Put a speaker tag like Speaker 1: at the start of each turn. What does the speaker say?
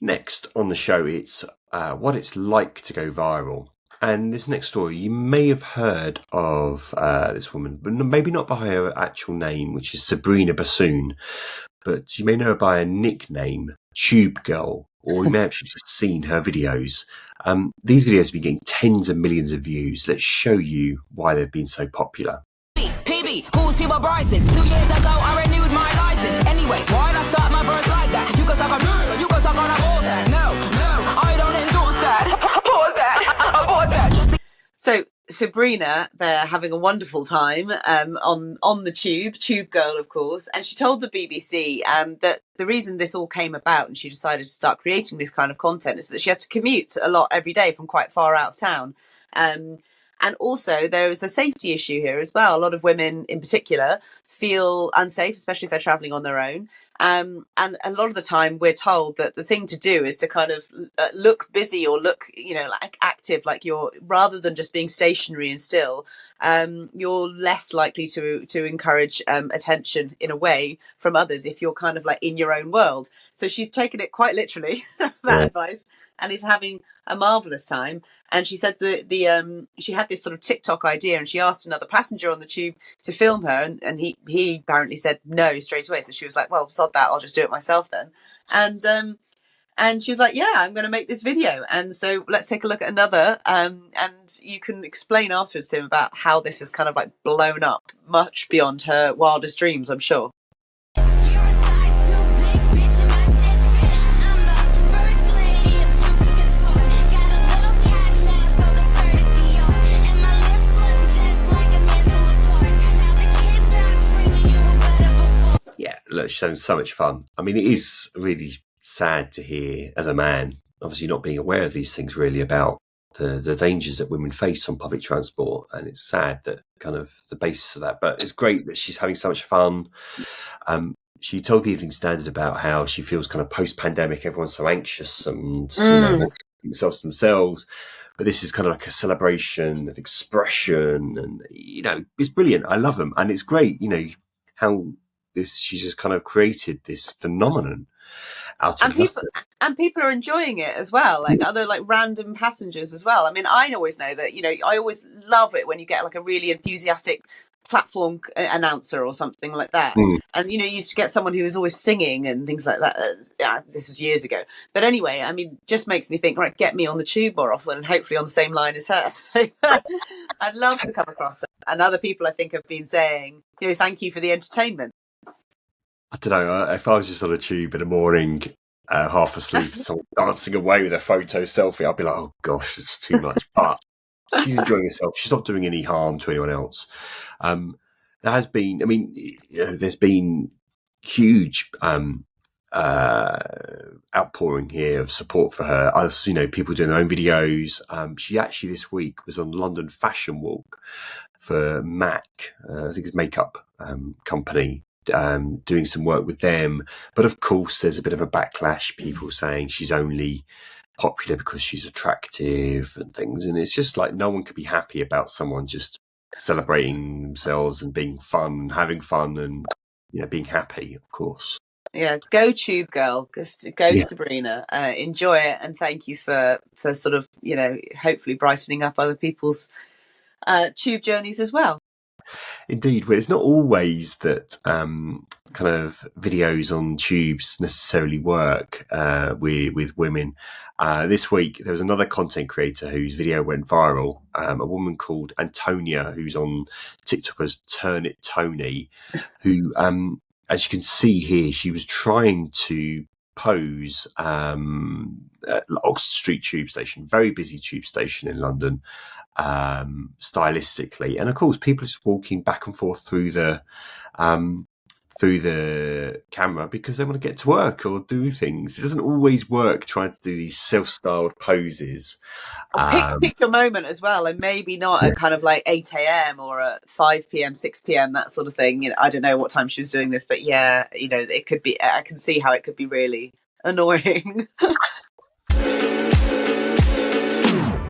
Speaker 1: Next on the show, it's what it's like to go viral. And this next story, you may have heard of this woman, but maybe not by her actual name, which is Sabrina Bahsoon, but you may know her by a nickname, Tube Girl, or you may have just seen her videos. These videos have been getting tens of millions of views. Let's show you why they've been so popular.
Speaker 2: PB, who's people Bryson? 2 years ago, I renewed my license. Anyway, why'd I start my verse like that? You can suck on you can suck on a ball that. No, I don't endorse that. Abort that. Abort that. So Sabrina, they're having a wonderful time on the Tube Girl, of course, and she told the BBC that the reason this all came about and she decided to start creating this kind of content is that she has to commute a lot every day from quite far out of town. And also there is a safety issue here as well. A lot of women in particular feel unsafe, especially if they're traveling on their own. And a lot of the time we're told that the thing to do is to kind of look busy or look, like active, like you're, rather than just being stationary and still, you're less likely to encourage attention in a way from others if you're kind of like in your own world. So she's taken it quite literally, that advice, and is having a marvelous time. And she said she had this sort of TikTok idea, and she asked another passenger on the tube to film her, and he apparently said no straight away. So she was like, "Well, sod that, I'll just do it myself then." And she was like, "Yeah, I'm going to make this video." And so let's take a look at another, and you can explain afterwards to him about how this has kind of like blown up much beyond her wildest dreams, I'm sure.
Speaker 1: Look, she's having so much fun. I mean, it is really sad to hear as a man, obviously not being aware of these things really, about the dangers that women face on public transport. And it's sad that kind of the basis of that. But it's great that she's having so much fun. She told the Evening Standard about how she feels kind of post-pandemic, everyone's so anxious and themselves to themselves. But this is kind of like a celebration of expression. And, it's brilliant. I love them. And it's great, how she's just kind of created this phenomenon out of nothing.
Speaker 2: And people are enjoying it as well, like other like random passengers as well. I mean, I always know that, I always love it when you get like a really enthusiastic platform announcer or something like that. And, you used to get someone who was always singing and things like that. Yeah, this was years ago. But anyway, I mean, just makes me think, right, get me on the tube more often and hopefully on the same line as her. So I'd love to come across her. And other people, I think, have been saying, thank you for the entertainment.
Speaker 1: I don't know, if I was just on a tube in the morning, half asleep, someone dancing away with a photo selfie, I'd be like, oh gosh, it's too much. But she's enjoying herself. She's not doing any harm to anyone else. There has been, there's been huge outpouring here of support for her. As people doing their own videos. She actually this week was on London Fashion Walk for MAC, I think it's makeup company, doing some work with them. But of course, there's a bit of a backlash, people saying she's only popular because she's attractive and things. And it's just like no one could be happy about someone just celebrating themselves and being fun, having fun and, being happy, of course.
Speaker 2: Yeah, go Tube Girl, go Sabrina, enjoy it, and thank you for sort of, hopefully brightening up other people's tube journeys as well.
Speaker 1: Indeed, but it's not always that kind of videos on tubes necessarily work with women. This week, there was another content creator whose video went viral, a woman called Antonia, who's on TikTok as Turn It Tony, who, as you can see here, she was trying to pose at Oxford Street tube station, very busy tube station in London, stylistically, and of course people are just walking back and forth through the camera because they want to get to work or do things. It doesn't always work trying to do these self-styled poses.
Speaker 2: Pick your moment as well, and maybe not at kind of like 8 a.m. or at 5 p.m, 6 p.m, that sort of thing. I don't know what time she was doing this, but yeah, it could be, I can see how it could be really annoying.